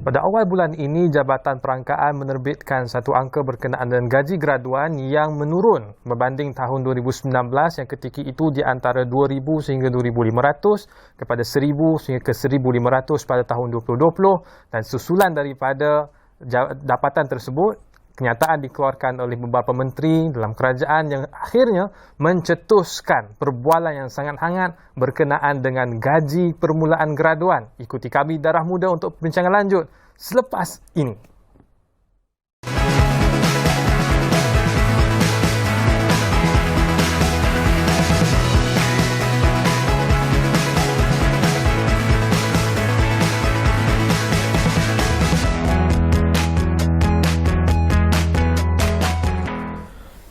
Pada awal bulan ini, Jabatan Perangkaan menerbitkan satu angka berkenaan dengan gaji graduan yang menurun berbanding tahun 2019 yang ketika itu di antara 2,000 sehingga 2,500 kepada 1,000 sehingga ke 1,500 pada tahun 2020, dan susulan daripada dapatan tersebut, kenyataan dikeluarkan oleh beberapa menteri dalam kerajaan yang akhirnya mencetuskan perbualan yang sangat hangat berkenaan dengan gaji permulaan graduan. Ikuti kami Darah Muda untuk perbincangan lanjut selepas ini.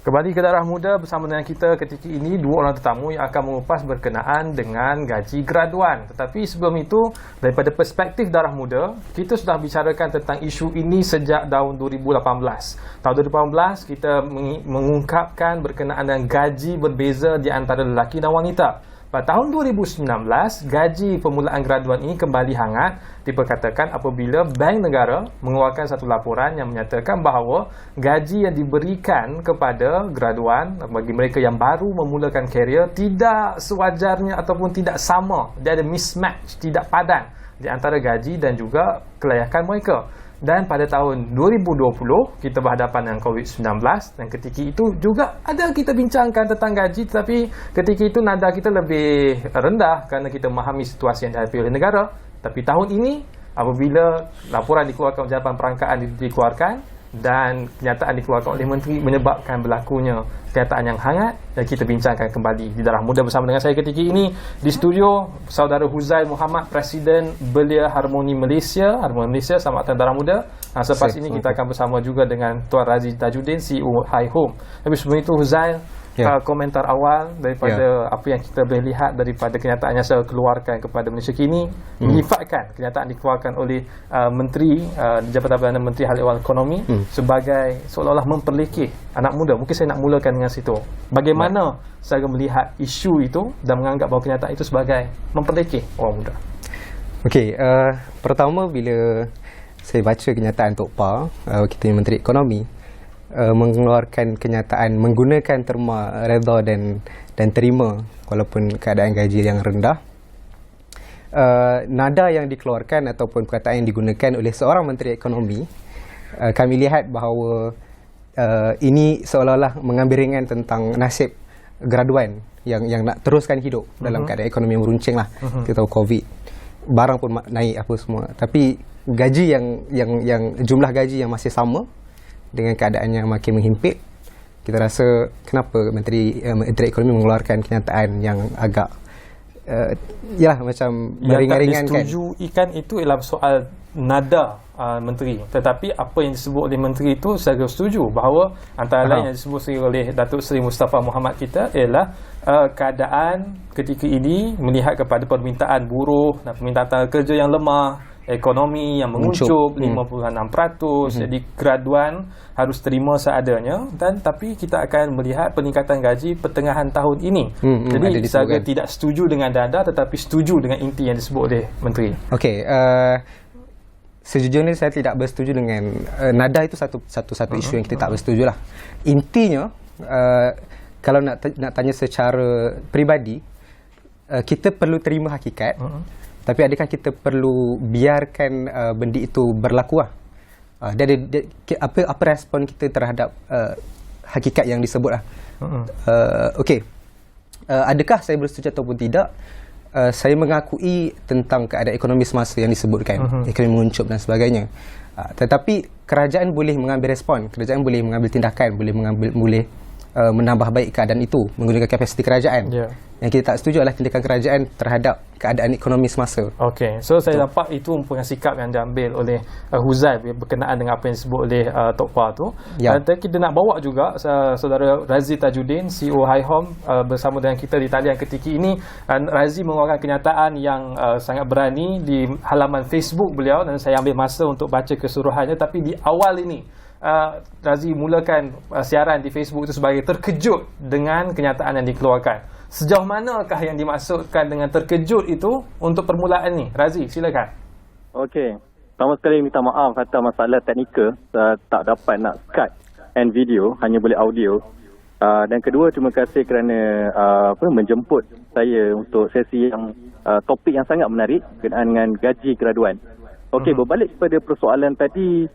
Kembali ke Darah Muda bersama dengan kita ketika ini dua orang tetamu yang akan mengupas berkenaan dengan gaji graduan. Tetapi sebelum itu, daripada perspektif Darah Muda, kita sudah bicarakan tentang isu ini sejak tahun 2018. Tahun 2018 kita mengungkapkan berkenaan dengan gaji berbeza di antara lelaki dan wanita. Pada tahun 2019, gaji permulaan graduan ini kembali hangat diperkatakan apabila Bank Negara mengeluarkan satu laporan yang menyatakan bahawa gaji yang diberikan kepada graduan bagi mereka yang baru memulakan karier tidak sewajarnya ataupun tidak sama. Dia ada mismatch, tidak padan di antara gaji dan juga kelayakan mereka. Dan pada tahun 2020, kita berhadapan dengan COVID-19 dan ketika itu juga ada kita bincangkan tentang gaji, tetapi ketika itu nada kita lebih rendah kerana kita memahami situasi yang dihadapi oleh negara. Tapi tahun ini, apabila laporan dikeluarkan oleh Jabatan Perangkaan dikeluarkan dan kenyataan dikeluarkan oleh Menteri menyebabkan berlakunya kenyataan yang hangat, dan kita bincangkan kembali di Darah Muda bersama dengan saya ketika ini di studio Saudara Huzail Muhammad, Presiden Belia Harmoni Malaysia. Selamat datang Darah Muda. Selepas ini kita akan bersama juga dengan Tuan Razi Tajuddin, CEO High Home. Tapi sebelum itu, Huzail, komentar awal daripada apa yang kita boleh lihat daripada kenyataan yang saya keluarkan kepada Malaysia Kini, menyifatkan kenyataan dikeluarkan oleh Menteri Jabatan Perdana Menteri Hal Ehwal Ekonomi sebagai seolah-olah memperlekeh anak muda. Mungkin saya nak mulakan dengan situ. Bagaimana saya melihat isu itu dan menganggap bahawa kenyataan itu sebagai memperlekeh orang muda? Okey, pertama bila saya baca kenyataan Tok Pa, kita Menteri Ekonomi, mengeluarkan kenyataan menggunakan terma redha dan terima walaupun keadaan gaji yang rendah, nada yang dikeluarkan ataupun perkataan yang digunakan oleh seorang Menteri Ekonomi, kami lihat bahawa ini seolah-olah mengambil ringan tentang nasib graduan yang nak teruskan hidup dalam keadaan ekonomi yang meruncing lah. Kita tahu COVID, barang pun naik apa semua, tapi gaji yang jumlah gaji yang masih sama dengan keadaan yang makin menghimpit. Kita rasa kenapa Menteri Ekonomi mengeluarkan kenyataan yang agak macam meringan-ringankan. Yang tak disetujukan itu ialah soal nada Menteri. Tetapi apa yang disebut oleh Menteri itu saya setuju bahawa antara lain yang disebut oleh Datuk Seri Mustafa Mohamed kita ialah keadaan ketika ini melihat kepada permintaan buruh dan permintaan tenaga kerja yang lemah, ekonomi yang menguncup 5.6%. Jadi graduan harus terima seadanya, dan tapi kita akan melihat peningkatan gaji pertengahan tahun ini. Jadi saya tidak setuju dengan dada tetapi setuju dengan inti yang disebut oleh Menteri. Okey, sejujurnya saya tidak bersetuju dengan nada itu. Satu isu yang kita tak bersetuju lah. Intinya, kalau nak tanya secara peribadi, kita perlu terima hakikat. Tapi adakah kita perlu biarkan benda itu berlaku lah? Apa respon kita terhadap hakikat yang disebut lah? Okey, adakah saya bersetuju ataupun tidak? Saya mengakui tentang keadaan ekonomi semasa yang disebutkan, ekonomi menguncup dan sebagainya. Tetapi kerajaan boleh mengambil respon, kerajaan boleh mengambil tindakan, boleh menambah baik keadaan itu menggunakan kapasiti kerajaan. Yang kita tak setuju adalah tindakan kerajaan terhadap keadaan ekonomi semasa. Okey, so saya nampak itu merupakan sikap yang diambil oleh Huzail berkenaan dengan apa yang disebut oleh Tok Pa tu. Dan kita nak bawa juga Saudara Razi Tajuddin, CEO High Home, bersama dengan kita di talian ketika ini. Razi mengeluarkan kenyataan yang sangat berani di halaman Facebook beliau, dan saya ambil masa untuk baca keseluruhannya. Tapi di awal ini Razi mulakan siaran di Facebook itu sebagai terkejut dengan kenyataan yang dikeluarkan. Sejauh manakah yang dimaksudkan dengan terkejut itu untuk permulaan ni? Razi, silakan. Okey. Pertama sekali minta maaf atas masalah teknikal, tak dapat nak Skype and video, hanya boleh audio. Dan kedua, terima kasih kerana menjemput saya untuk sesi yang topik yang sangat menarik berkenaan dengan gaji graduan. Okey, berbalik kepada persoalan tadi,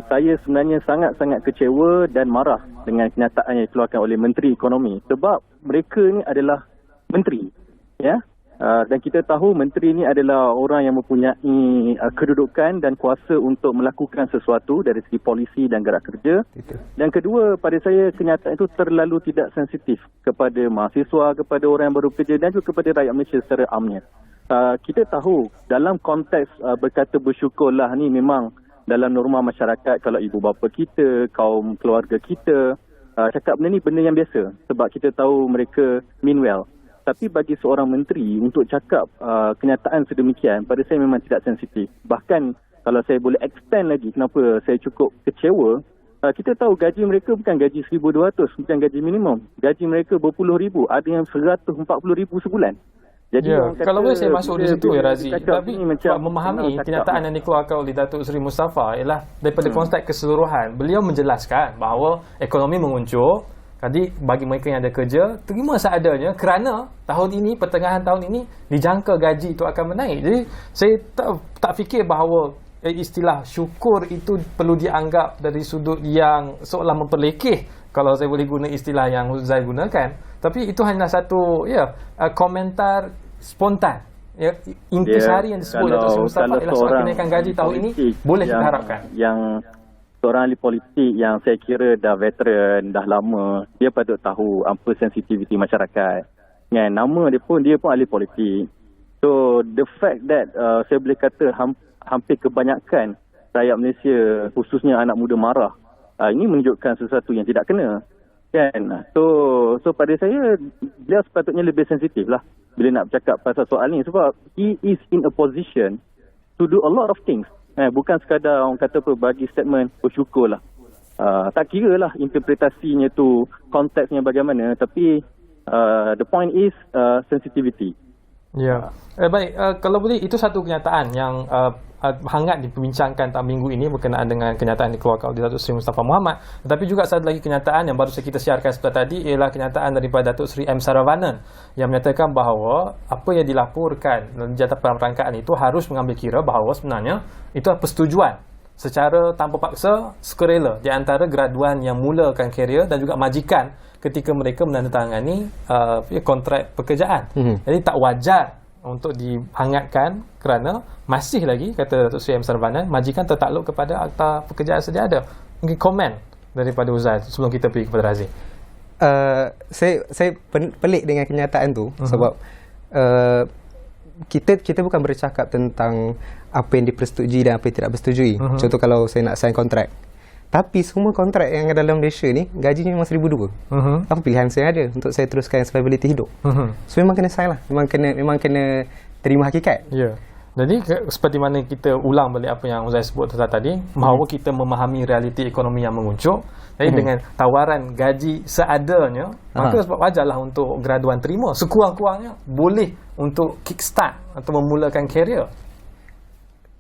saya sebenarnya sangat-sangat kecewa dan marah dengan kenyataan yang dikeluarkan oleh Menteri Ekonomi, sebab mereka ni adalah menteri, ya. Dan kita tahu menteri ini adalah orang yang mempunyai kedudukan dan kuasa untuk melakukan sesuatu dari segi polisi dan gerak kerja. Dan kedua, pada saya kenyataan itu terlalu tidak sensitif kepada mahasiswa, kepada orang yang baru kerja dan juga kepada rakyat Malaysia secara amnya. Kita tahu dalam konteks berkata bersyukurlah ni memang dalam norma masyarakat, kalau ibu bapa kita, kaum keluarga kita cakap benda ni benda yang biasa sebab kita tahu mereka mean well. Tapi bagi seorang menteri untuk cakap kenyataan sedemikian, pada saya memang tidak sensitif. Bahkan kalau saya boleh extend lagi kenapa saya cukup kecewa, kita tahu gaji mereka bukan gaji 1,200, bukan gaji minimum. Gaji mereka berpuluh ribu, ada yang 140,000 sebulan. Jadi kalau boleh saya masuk di situ ya Razi, tapi memahami kenyataan yang dikeluarkan oleh Datuk Seri Mustafa ialah daripada konteks keseluruhan. Beliau menjelaskan bahawa ekonomi menguncur. Jadi bagi mereka yang ada kerja, terima seadanya kerana tahun ini, pertengahan tahun ini, dijangka gaji itu akan menaik. Jadi saya tak fikir bahawa istilah syukur itu perlu dianggap dari sudut yang seolah memperlekeh, kalau saya boleh guna istilah yang Zai gunakan. Tapi itu hanya satu komentar spontan. Intisari yang disebut Datuk Seri Mustafa ialah soal kenaikan gaji tahun ini boleh kita harapkan. Yang seorang ahli politik yang saya kira dah veteran, dah lama, dia patut tahu apa sensitiviti masyarakat. Nama dia pun ahli politik. So the fact that saya boleh kata hampir kebanyakan rakyat Malaysia, khususnya anak muda marah, ini menunjukkan sesuatu yang tidak kena. Kan? So pada saya, dia sepatutnya lebih sensitif lah bila nak bercakap pasal soal ni, sebab he is in a position to do a lot of things. Bukan sekadar orang kata bagi statement bersyukurlah. Tak kira lah interpretasinya tu, konteksnya bagaimana, tapi the point is sensitivity. Ya. Baik, kalau boleh, itu satu kenyataan yang hangat diperbincangkan minggu ini berkenaan dengan kenyataan yang dikeluarkan oleh Datuk Seri Mustafa Mohamed. Tetapi juga satu lagi kenyataan yang baru saja kita siarkan sebentar tadi ialah kenyataan daripada Datuk Seri M. Saravanan yang menyatakan bahawa apa yang dilaporkan dalam Jabatan Perangkaan itu harus mengambil kira bahawa sebenarnya itu adalah persetujuan secara tanpa paksa, sukarela di antara graduan yang mulakan karier dan juga majikan ketika mereka menandatangani kontrak pekerjaan. Jadi tak wajar untuk dihangatkan kerana masih lagi, kata Datuk Seri M. Saravanan, majikan tertakluk kepada akta pekerjaan sedia ada. Mungkin komen daripada Uzai sebelum kita pergi kepada Razi. Saya pelik dengan kenyataan tu sebab kita bukan bercakap tentang apa yang dipersetujui dan apa yang tidak bersetujui. Contoh kalau saya nak sign kontrak, tapi semua kontrak yang ada dalam Malaysia ni gajinya memang 1,200. Apa pilihan saya ada untuk saya teruskan survivability hidup? So memang kena sign lah. Memang kena terima hakikat. Ya. Jadi seperti mana kita ulang balik apa yang Uzai sebut tadi, bahawa kita memahami realiti ekonomi yang menguncur. Jadi dengan tawaran gaji seadanya, maka sebab wajarlah untuk graduan terima. Sekurang-kurangnya boleh untuk kickstart atau memulakan karier.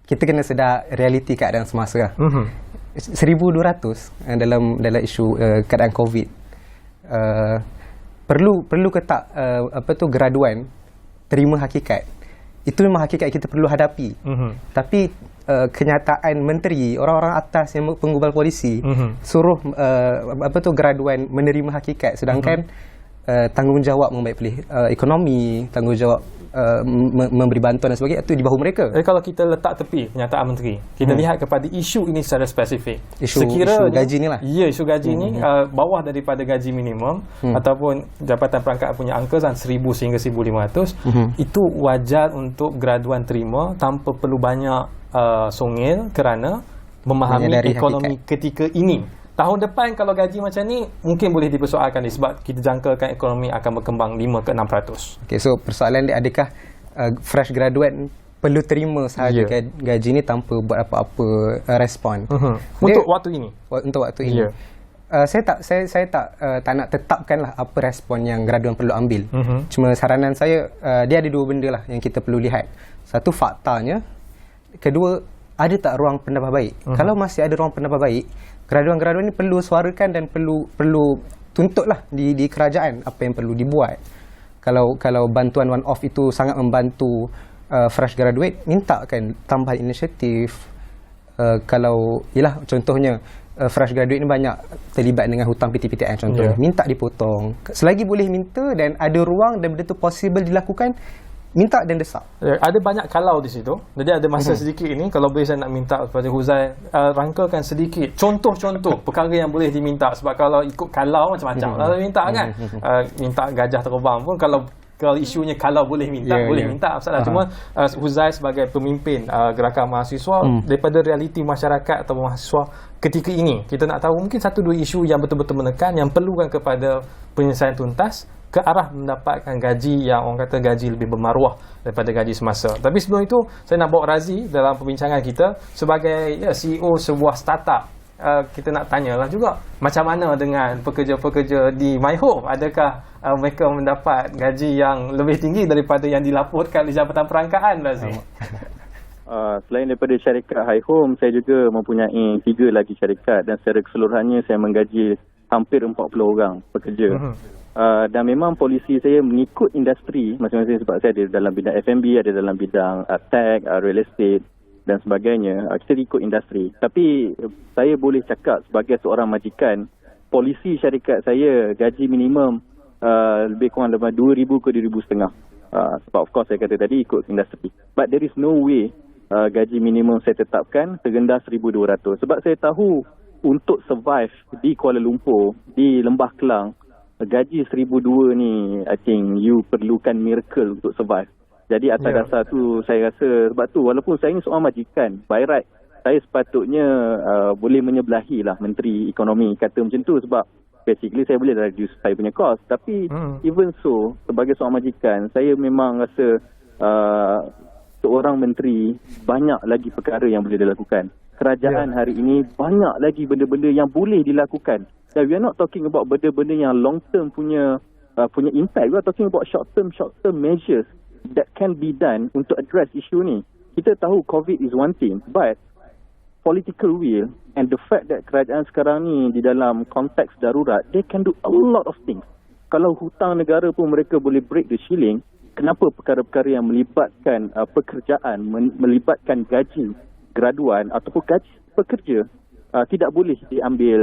Kita kena sedar realiti keadaan semasa. 1,200 dalam isu keadaan COVID, perlu ke tak graduan terima hakikat. Itu memang hakikat kita perlu hadapi. Tapi kenyataan menteri, orang-orang atas yang penggubal polisi suruh graduan menerima hakikat, sedangkan tanggungjawab membaik ekonomi, tanggungjawab memberi bantuan dan sebagainya itu di bahu mereka. Jadi kalau kita letak tepi kenyataan menteri, kita lihat kepada isu ini secara spesifik. Isu gaji ni lah. Ya, isu gaji ni bawah daripada gaji minimum ataupun Jabatan Perangkaan punya angka 1,000 sehingga 1,500, itu wajar untuk graduan terima tanpa perlu banyak songil kerana memahami ekonomi ketika ini. Tahun depan kalau gaji macam ni mungkin boleh dipersoalkan sebab kita jangkakan ekonomi akan berkembang 5 ke 6%. Okay, so persoalan dia, adakah fresh graduate perlu terima sahaja gaji ni tanpa buat apa-apa respon untuk waktu ini? Untuk waktu ini. Saya tak nak tetapkanlah apa respon yang graduan perlu ambil. Cuma saranan saya, dia ada dua benda lah yang kita perlu lihat. Satu, faktanya. Kedua, ada tak ruang penambah baik? Kalau masih ada ruang penambah baik, graduan-graduan ni perlu suarakan dan perlu tuntutlah di kerajaan apa yang perlu dibuat. Kalau bantuan one off itu sangat membantu fresh graduate, minta kan tambahan inisiatif. Kalau ialah contohnya fresh graduate ni banyak terlibat dengan hutang PTPTN contohnya, minta dipotong. Selagi boleh minta dan ada ruang dan benda tu possible dilakukan, minta dan desak. Ada banyak kalau di situ. Jadi ada masa sedikit ini, kalau boleh saya nak minta kepada Huzai rangkakan sedikit contoh-contoh perkara yang boleh diminta. Sebab kalau ikut kalau macam-macam kalau minta kan, minta gajah terbang pun kalau isunya kalau boleh minta, boleh minta masalah. Cuma Huzai sebagai pemimpin gerakan mahasiswa, daripada realiti masyarakat atau mahasiswa ketika ini, kita nak tahu mungkin satu dua isu yang betul-betul menekan, yang perlukan kepada penyelesaian tuntas ke arah mendapatkan gaji yang orang kata gaji lebih bermaruah daripada gaji semasa. Tapi sebelum itu, saya nak bawa Razi dalam perbincangan kita sebagai CEO sebuah startup. Kita nak tanyalah juga macam mana dengan pekerja-pekerja di My Home. Adakah mereka mendapat gaji yang lebih tinggi daripada yang dilaporkan di Jabatan Perangkaan, Razi? Selain daripada syarikat High Home, saya juga mempunyai 3 lagi syarikat dan secara keseluruhannya saya menggaji hampir 40 orang pekerja. Dan memang polisi saya mengikut industri masing-masing, sebab saya ada dalam bidang F&B, ada dalam bidang tech, real estate dan sebagainya. Kita ikut industri. Tapi saya boleh cakap sebagai seorang majikan, polisi syarikat saya gaji minimum lebih kurang dalam 2,000 ke 2,500. Sebab of course saya kata tadi ikut industri. But there is no way gaji minimum saya tetapkan terendah 1,200. Sebab saya tahu untuk survive di Kuala Lumpur, di Lembah Kelang, gaji 1,200 ni I think you perlukan miracle untuk survive. Jadi atas dasar tu saya rasa, sebab tu walaupun saya ni seorang majikan, by right saya sepatutnya boleh menyebelahi lah Menteri Ekonomi kata macam tu, sebab basically saya boleh reduce saya punya cost. Tapi even so, sebagai seorang majikan, saya memang rasa seorang menteri banyak lagi perkara yang boleh dilakukan. Kerajaan hari ini banyak lagi benda-benda yang boleh dilakukan. And we are not talking about benda-benda yang long term punya impact. We are talking about short term measures that can be done untuk address isu ni. Kita tahu COVID is one thing, but political will and the fact that kerajaan sekarang ni di dalam konteks darurat, they can do a lot of things. Kalau hutang negara pun mereka boleh break the ceiling, kenapa perkara-perkara yang melibatkan pekerjaan, melibatkan gaji graduan ataupun gaji pekerja tidak boleh diambil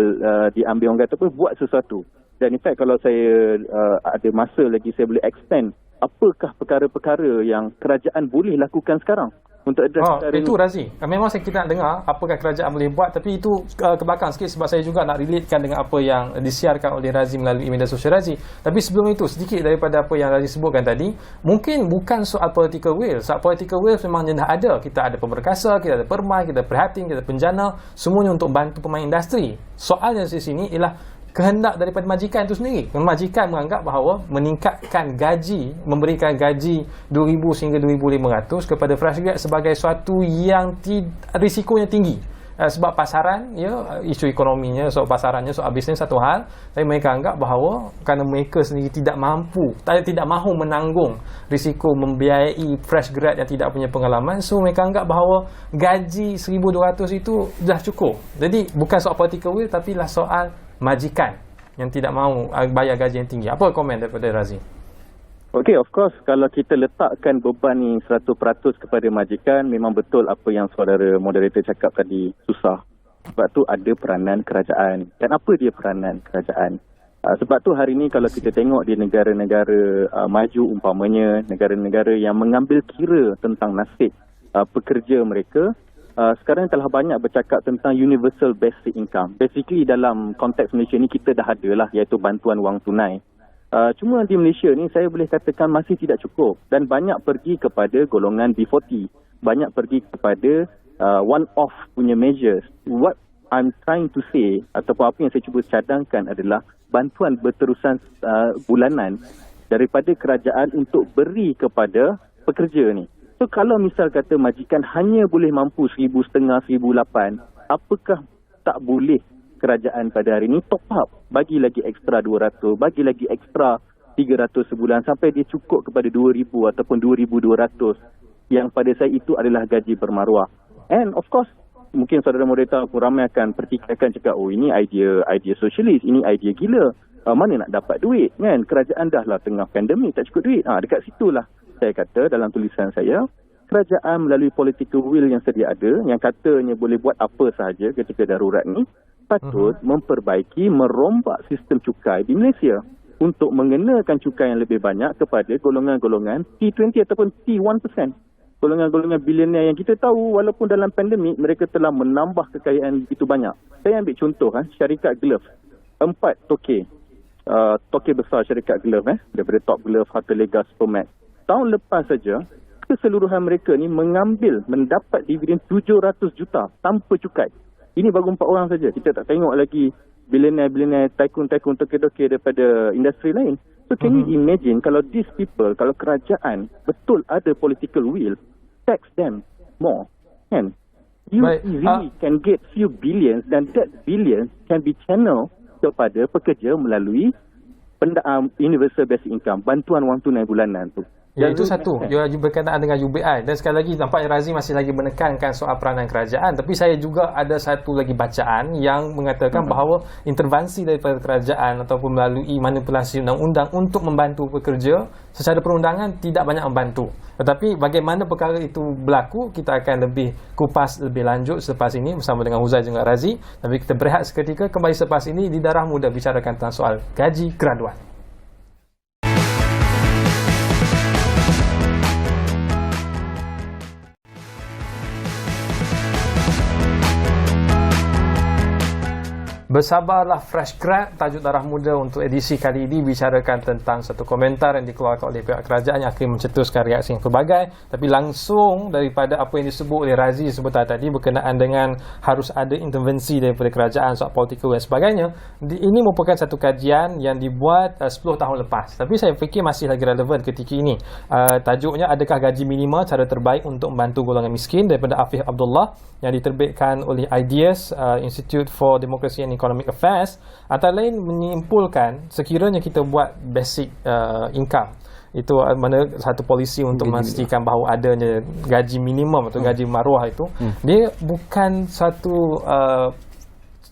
orang kata apa, buat sesuatu. Dan in fact kalau saya ada masa lagi, saya boleh extend apakah perkara-perkara yang kerajaan boleh lakukan sekarang untuk address perkara itu ini. Razi, memang kita nak dengar apakah kerajaan boleh buat, tapi itu ke belakang sikit sebab saya juga nak relatekan dengan apa yang disiarkan oleh Razi melalui media sosial Razi. Tapi sebelum itu, sedikit daripada apa yang Razi sebutkan tadi, mungkin bukan soal political will. Soal political will memang dah ada. Kita ada pemberkasa, kita ada permai, kita ada prihatin, kita ada penjana, semuanya untuk bantu pemain industri. Soalnya di sini ialah kehendak daripada majikan itu sendiri. Majikan menganggap bahawa meningkatkan gaji, memberikan gaji 2,000 sehingga 2,500 kepada fresh grad sebagai suatu yang risikonya tinggi. Sebab pasaran, isu ekonominya, soal pasarannya, soal bisnes satu hal. Tapi mereka anggap bahawa kerana mereka sendiri tidak mahu menanggung risiko membiayai fresh grad yang tidak punya pengalaman, so mereka anggap bahawa gaji 1,200 itu dah cukup. Jadi bukan soal political will, tapi lah soal majikan yang tidak mahu bayar gaji yang tinggi. Apa komen daripada Razi? Okay, of course kalau kita letakkan beban ni 100% kepada majikan, memang betul apa yang saudara moderator cakap tadi, susah. Sebab tu ada peranan kerajaan. Dan apa dia peranan kerajaan? Sebab tu hari ni kalau kita tengok di negara-negara maju umpamanya, negara-negara yang mengambil kira tentang nasib pekerja mereka, sekarang telah banyak bercakap tentang universal basic income. Basically dalam konteks Malaysia ni kita dah ada lah, iaitu bantuan wang tunai. Cuma di Malaysia ni saya boleh katakan masih tidak cukup dan banyak pergi kepada golongan B40. Banyak pergi kepada one-off punya measures. What I'm trying to say ataupun apa yang saya cuba cadangkan adalah bantuan berterusan bulanan daripada kerajaan untuk beri kepada pekerja ni. So kalau misal kata majikan hanya boleh mampu 1,500, 1,800, apakah tak boleh kerajaan pada hari ini top up, bagi lagi ekstra 200, bagi lagi ekstra 300 sebulan sampai dia cukup kepada 2,000 ataupun 2,200 yang pada saya itu adalah gaji bermaruah. And of course, mungkin saudara moderator pun ramai akan pertikaikan cakap, oh ini idea sosialis, ini idea gila. Mana nak dapat duit kan? Kerajaan dah lah tengah pandemik, tak cukup duit. Dekat situlah saya kata dalam tulisan saya, kerajaan melalui political will yang sedia ada, yang katanya boleh buat apa sahaja ketika darurat ni, patut memperbaiki, merombak sistem cukai di Malaysia untuk mengenakan cukai yang lebih banyak kepada golongan-golongan T20 ataupun T1%. Golongan-golongan bilioner yang kita tahu walaupun dalam pandemik mereka telah menambah kekayaan itu banyak. Saya ambil contoh syarikat glove. 4 toke besar syarikat glove daripada Top Glove, Harta Lega, Supermax. Tahun lepas saja keseluruhan mereka ni mendapat dividen 700 juta tanpa cukai. Ini baru 4 orang saja. Kita tak tengok lagi bilioner-bilioner, tycoon-tycoon toke-toke daripada industri lain. So can you imagine kalau these people, kalau kerajaan betul ada political will, tax them more, kan? You easily can get few billions dan that billions can be channeled kepada pekerja melalui universal basic income, bantuan wang tunai bulanan tu. Ya, itu satu. Ia berkenaan dengan UBI. Dan sekali lagi, nampaknya Razi masih lagi menekankan soal peranan kerajaan. Tapi saya juga ada satu lagi bacaan yang mengatakan bahawa intervensi daripada kerajaan ataupun melalui manipulasi undang-undang untuk membantu pekerja secara perundangan tidak banyak membantu. Tetapi bagaimana perkara itu berlaku, kita akan lebih kupas lebih lanjut selepas ini bersama dengan Huzail dan Razi. Tapi kita berehat seketika, kembali selepas ini di Darah Muda bicarakan tentang soal gaji graduan. Bersabarlah Fresh Grad, tajuk Darah Muda untuk edisi kali ini bicarakan tentang satu komentar yang dikeluarkan oleh pihak kerajaan yang akan mencetuskan reaksi yang pelbagai. Tapi langsung daripada apa yang disebut oleh Razi sebentar tadi berkenaan dengan harus ada intervensi daripada kerajaan soal politikal dan sebagainya. Ini merupakan satu kajian yang dibuat 10 tahun lepas. Tapi saya fikir masih lagi relevan ketika ini. Tajuknya, Adakah Gaji Minima Cara Terbaik untuk Membantu Golongan Miskin, daripada Afif Abdullah yang diterbitkan oleh IDEAS, Institute for Democracy and Economic Affairs. Antara lain menyimpulkan sekiranya kita buat basic income, itu mana satu polisi untuk memastikan bahawa adanya gaji minimum atau gaji maruah itu, dia bukan satu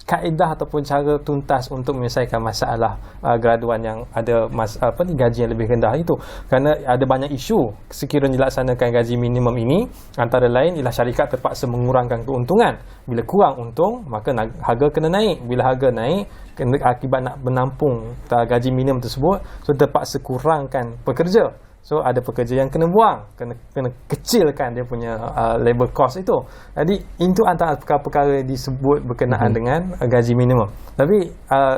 kaedah ataupun cara tuntas untuk menyelesaikan masalah graduan yang ada gaji yang lebih rendah itu. Kerana ada banyak isu sekiranya dilaksanakan gaji minimum ini, antara lain ialah syarikat terpaksa mengurangkan keuntungan. Bila kurang untung, maka harga kena naik. Bila harga naik, akibat nak menampung gaji minimum tersebut, so terpaksa kurangkan pekerja. So ada pekerja yang kena buang, kena kecilkan dia punya labor cost itu. Jadi itu antara perkara-perkara yang disebut berkenaan dengan gaji minimum. Tapi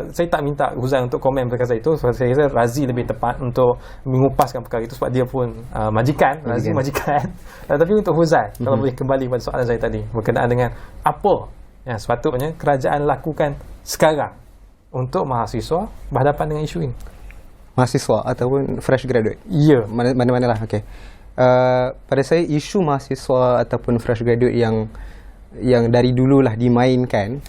saya tak minta Huzail untuk komen perkara itu. Sebab saya rasa Razi lebih tepat untuk mengupaskan perkara itu sebab dia pun majikan. Razi majikan. Tapi untuk Huzail, kalau boleh kembali pada soalan saya tadi berkenaan dengan apa yang sepatutnya kerajaan lakukan sekarang untuk mahasiswa berhadapan dengan isu ini. Mahasiswa ataupun fresh graduate? Ya. Mana-mana lah. Okay. Pada saya, isu mahasiswa ataupun fresh graduate yang dari dululah dimainkan,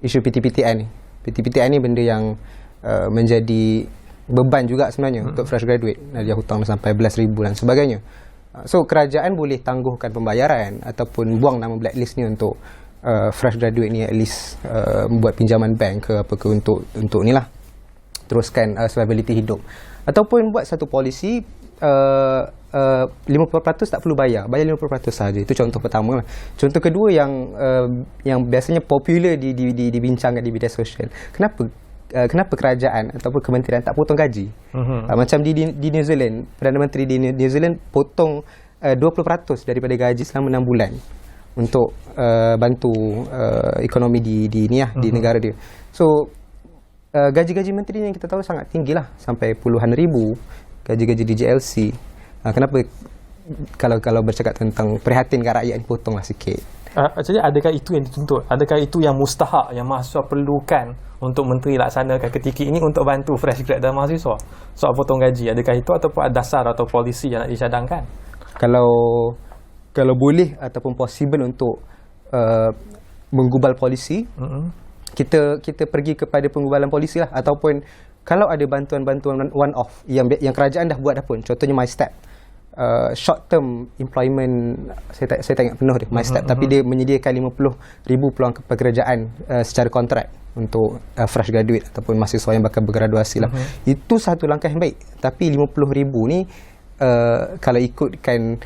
isu PTPTN ni. PTPTN ni benda yang menjadi beban juga sebenarnya untuk fresh graduate. Dia hutang sampai belas ribu dan sebagainya. So kerajaan boleh tangguhkan pembayaran ataupun buang nama blacklist ni untuk fresh graduate ni, at least membuat pinjaman bank ke apa ke untuk ni lah, teruskan survivability hidup. Ataupun buat satu polisi 50% tak perlu bayar 50% sahaja. Itu contoh pertama lah. Contoh kedua yang biasanya popular dibincangkan di media sosial, kenapa kerajaan ataupun kementerian tak potong gaji? Macam di New Zealand, Perdana Menteri di New Zealand potong 20% daripada gaji selama 6 bulan untuk bantu ekonomi di negara dia. So gaji-gaji menteri yang kita tahu sangat tinggi lah, sampai puluhan ribu. Gaji-gaji di JLC, kenapa kalau bercakap tentang prihatin kat rakyat, potonglah sikit? Jadi adakah itu yang dituntut? Adakah itu yang mustahak, yang mahasiswa perlukan untuk menteri laksanakan ketika ini untuk bantu fresh grad dan mahasiswa soal potong gaji? Adakah itu ataupun dasar atau polisi yang nak dicadangkan? Kalau boleh ataupun possible untuk menggubal polisi, kita pergi kepada penggubalan polisi lah. Ataupun kalau ada bantuan-bantuan one off yang kerajaan dah buat dah pun, contohnya MyStep. short term employment, saya tak ingat penuh dia my step, tapi dia menyediakan 50,000 peluang pekerjaan secara kontrak untuk fresh graduate ataupun mahasiswa yang bakal bergraduasi lah. Itu satu langkah yang baik, tapi 50,000 ni kalau ikutkan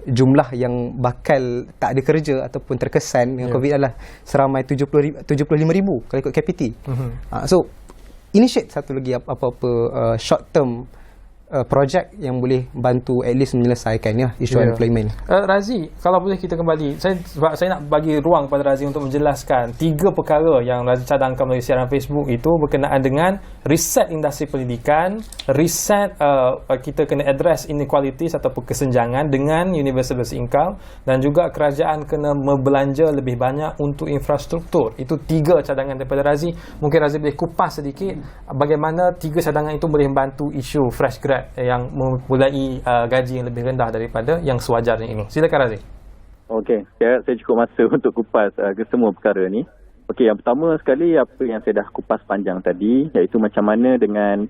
jumlah yang bakal tak ada kerja ataupun terkesan dengan COVID adalah seramai 75,000 kalau ikut KPT. So initiate satu lagi apa-apa short term projek yang boleh bantu at least menyelesaikan isu unemployment. Razi, kalau boleh kita kembali, sebab saya nak bagi ruang pada Razi untuk menjelaskan 3 perkara yang Razi cadangkan melalui siaran Facebook itu berkenaan dengan reset industri pendidikan, reset kita kena address inequalities ataupun kesenjangan dengan universal basic income, dan juga kerajaan kena membelanja lebih banyak untuk infrastruktur. Itu 3 cadangan daripada Razi. Mungkin Razi boleh kupas sedikit bagaimana 3 cadangan itu boleh membantu isu fresh grad yang memulai gaji yang lebih rendah daripada yang sewajarnya ini. Silakan Razi. Okey, saya cukup masa untuk kupas ke semua perkara ni. Okey, yang pertama sekali apa yang saya dah kupas panjang tadi, iaitu macam mana dengan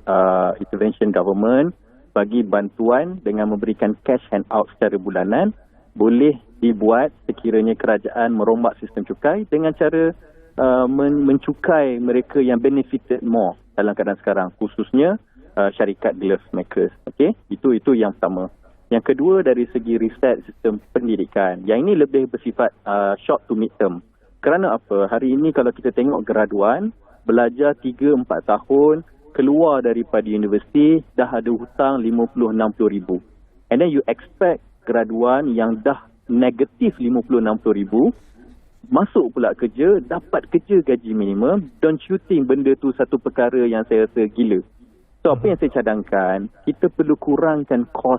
intervention government bagi bantuan dengan memberikan cash handout secara bulanan boleh dibuat sekiranya kerajaan merombak sistem cukai dengan cara mencukai mereka yang benefited more dalam keadaan sekarang, khususnya syarikat glove makers. Okey, itu yang pertama. Yang kedua, dari segi reset sistem pendidikan. Yang ini lebih bersifat short to mid term. Kerana apa? Hari ini kalau kita tengok graduan belajar 3-4 tahun, keluar daripada universiti dah ada hutang 50-60 ribu. And then you expect graduan yang dah negatif 50-60 ribu masuk pula kerja, dapat kerja gaji minimum. Don't you think benda tu satu perkara yang saya rasa gila? So, apa yang saya cadangkan, kita perlu kurangkan kos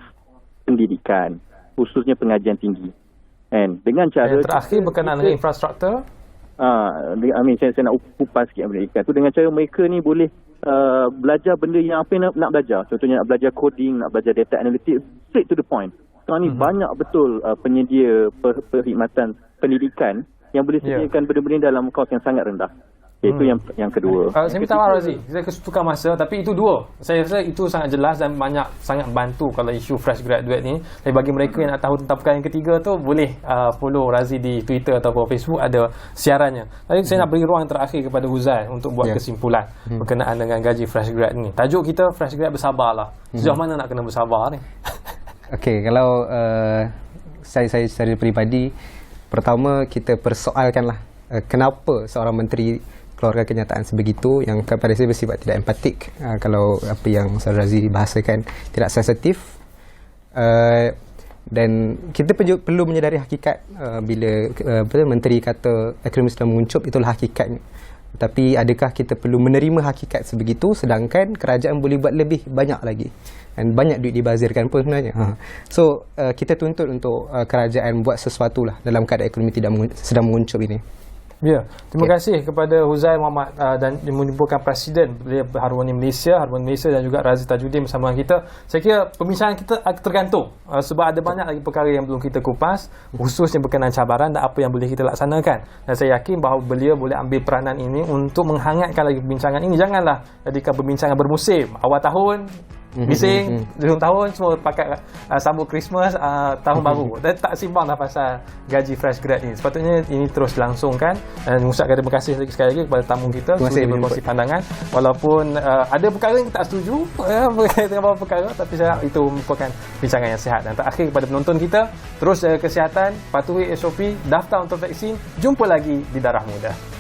pendidikan, khususnya pengajian tinggi. And dengan cara... Yang terakhir berkenaan dengan infrastruktur? Saya nak kupas sikit mereka tu. Dengan cara mereka ni boleh belajar benda yang apa yang nak belajar. Contohnya nak belajar coding, nak belajar data analytics, straight to the point. Sekarang ni banyak betul penyedia perkhidmatan pendidikan yang boleh sediakan benda-benda dalam kos yang sangat rendah. Itu yang kedua. Saya minta maaf Razi, saya kesutukan masa, tapi itu 2. Saya rasa itu sangat jelas dan sangat bantu kalau isu fresh graduate ni. Tapi bagi mereka yang nak tahu tentang perkara yang ketiga tu, boleh follow Razi di Twitter ataupun Facebook, ada siarannya. Tapi saya nak beri ruang terakhir kepada Huzail untuk buat kesimpulan berkenaan dengan gaji fresh grad ni. Tajuk kita fresh grad bersabarlah. Sejauh mana nak kena bersabar ni? Okey, kalau saya secara peribadi, pertama kita persoalkanlah kenapa seorang menteri keluarkan kenyataan sebegitu yang kepada saya bersifat tidak empatik, kalau apa yang Saudara Razi bahasakan tidak sensitif, dan kita perlu menyedari hakikat bila menteri kata ekonomi sedang menguncup, itulah hakikatnya. Tapi adakah kita perlu menerima hakikat sebegitu sedangkan kerajaan boleh buat lebih banyak lagi dan banyak duit dibazirkan pun sebenarnya. So kita tuntut untuk kerajaan buat sesuatu lah dalam keadaan ekonomi sedang menguncup ini. Ya, terima kasih kepada Huzail Muhammad dan menyebutkan Presiden Harmoni Malaysia dan juga Razi Tajudin bersama dengan kita. Saya kira perbincangan kita tergantung sebab ada banyak lagi perkara yang belum kita kupas, khususnya berkenaan cabaran dan apa yang boleh kita laksanakan. Dan saya yakin bahawa beliau boleh ambil peranan ini untuk menghangatkan lagi perbincangan ini. Janganlah jadikan perbincangan bermusim. Awal tahun bising, hujung tahun semua pakai sambut Christmas, tahun baru, dan tak simbang dah pasal gaji fresh grad ini. Sepatutnya ini terus dilangsungkan, dan mengucapkan terima kasih sekali lagi kepada tamu kita sudi berkongsi pandangan, walaupun ada perkara yang tak setuju dengan beberapa perkara, tapi saya itu merupakan bincangan yang sihat. Dan terakhir kepada penonton kita, terus jaga kesihatan, patuhi SOP, daftar untuk vaksin. Jumpa lagi di Darah Muda.